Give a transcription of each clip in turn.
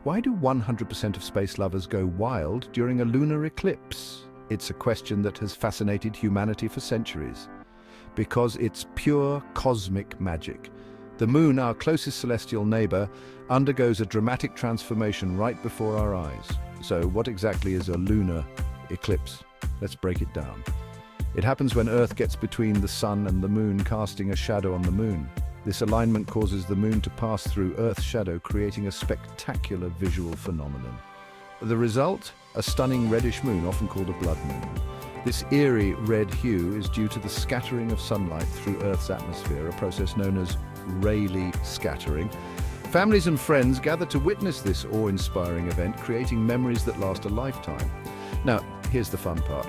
Why do 100% of space lovers go wild during a lunar eclipse? It's a question that has fascinated humanity for centuries. Because it's pure cosmic magic. The moon, our closest celestial neighbor, undergoes a dramatic transformation right before our eyes. So what exactly is a lunar eclipse? Let's break it down. It happens when Earth gets between the sun and the moon, casting a shadow on the moon. This alignment causes the moon to pass through Earth's shadow, creating a spectacular visual phenomenon. The result? A stunning reddish moon, often called a blood moon. This eerie red hue is due to the scattering of sunlight through Earth's atmosphere, a process known as Rayleigh scattering. Families and friends gather to witness this awe-inspiring event, creating memories that last a lifetime. Now, here's the fun part.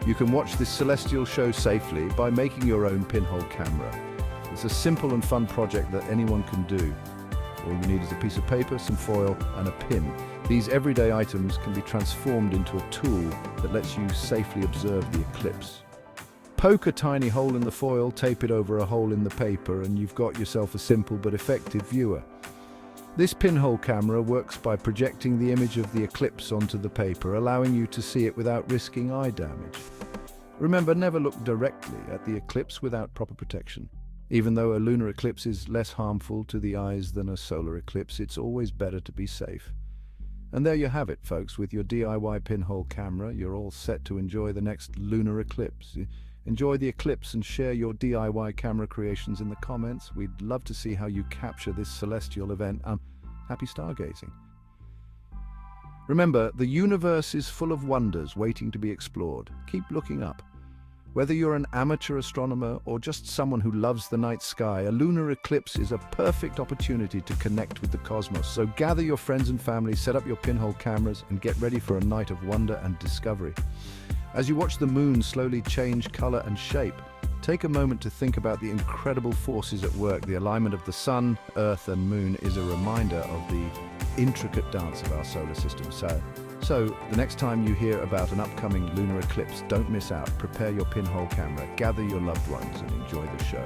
You can watch this celestial show safely by making your own pinhole camera. It's a simple and fun project that anyone can do. All you need is a piece of paper, some foil, and a pin. These everyday items can be transformed into a tool that lets you safely observe the eclipse. Poke a tiny hole in the foil, tape it over a hole in the paper, and you've got yourself a simple but effective viewer. This pinhole camera works by projecting the image of the eclipse onto the paper, allowing you to see it without risking eye damage. Remember, never look directly at the eclipse without proper protection. Even though a lunar eclipse is less harmful to the eyes than a solar eclipse, it's always better to be safe. And there you have it, folks. With your DIY pinhole camera, you're all set to enjoy the next lunar eclipse. Enjoy the eclipse and share your DIY camera creations in the comments. We'd love to see how you capture this celestial event. Happy stargazing. Remember, the universe is full of wonders waiting to be explored. Keep looking up. Whether you're an amateur astronomer or just someone who loves the night sky, a lunar eclipse is a perfect opportunity to connect with the cosmos. So gather your friends and family, set up your pinhole cameras, and get ready for a night of wonder and discovery. As you watch the moon slowly change color and shape, take a moment to think about the incredible forces at work. The alignment of the sun, earth, and moon is a reminder of the intricate dance of our solar system. So the next time you hear about an upcoming lunar eclipse, don't miss out. Prepare your pinhole camera, gather your loved ones, and enjoy the show.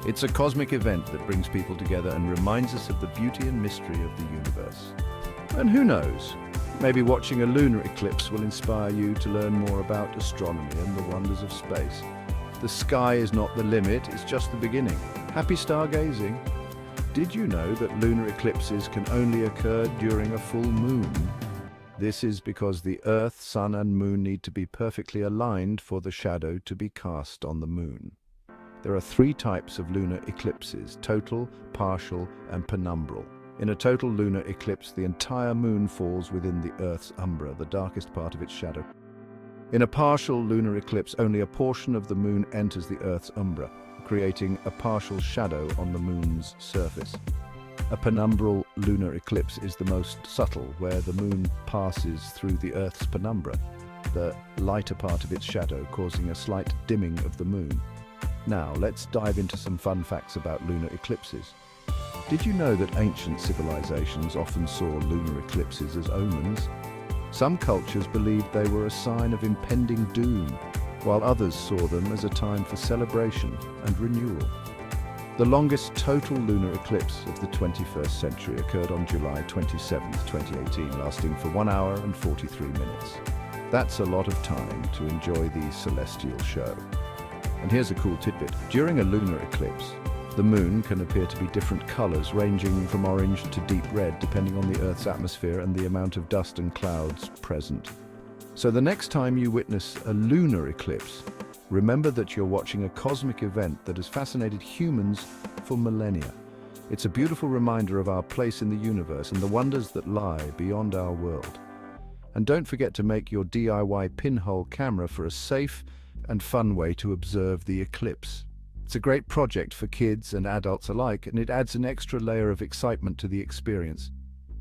It's a cosmic event that brings people together and reminds us of the beauty and mystery of the universe. And who knows, maybe watching a lunar eclipse will inspire you to learn more about astronomy and the wonders of space. The sky is not the limit, it's just the beginning. Happy stargazing! Did you know that lunar eclipses can only occur during a full moon? This is because the Earth, Sun, and Moon need to be perfectly aligned for the shadow to be cast on the Moon. There are 3 types of lunar eclipses: total, partial, and penumbral. In a total lunar eclipse, the entire Moon falls within the Earth's umbra, the darkest part of its shadow. In a partial lunar eclipse, only a portion of the Moon enters the Earth's umbra, creating a partial shadow on the Moon's surface. A penumbral lunar eclipse is the most subtle, where the moon passes through the Earth's penumbra, the lighter part of its shadow, causing a slight dimming of the moon. Now, let's dive into some fun facts about lunar eclipses. Did you know that ancient civilizations often saw lunar eclipses as omens? Some cultures believed they were a sign of impending doom, while others saw them as a time for celebration and renewal. The longest total lunar eclipse of the 21st century occurred on July 27, 2018, lasting for 1 hour and 43 minutes. That's a lot of time to enjoy the celestial show. And here's a cool tidbit. During a lunar eclipse, the moon can appear to be different colors, ranging from orange to deep red, depending on the Earth's atmosphere and the amount of dust and clouds present. So the next time you witness a lunar eclipse, remember that you're watching a cosmic event that has fascinated humans for millennia. It's a beautiful reminder of our place in the universe and the wonders that lie beyond our world. And don't forget to make your DIY pinhole camera for a safe and fun way to observe the eclipse. It's a great project for kids and adults alike, and it adds an extra layer of excitement to the experience.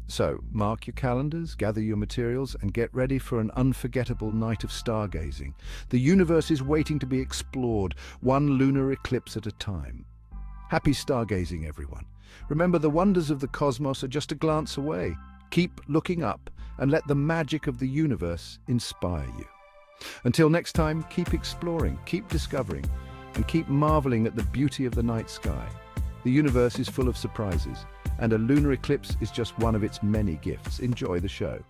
So, mark your calendars, gather your materials, and get ready for an unforgettable night of stargazing. The universe is waiting to be explored, one lunar eclipse at a time. Happy stargazing, everyone. Remember, the wonders of the cosmos are just a glance away. Keep looking up and let the magic of the universe inspire you. Until next time, keep exploring, keep discovering, and keep marveling at the beauty of the night sky. The universe is full of surprises, and a lunar eclipse is just one of its many gifts. Enjoy the show.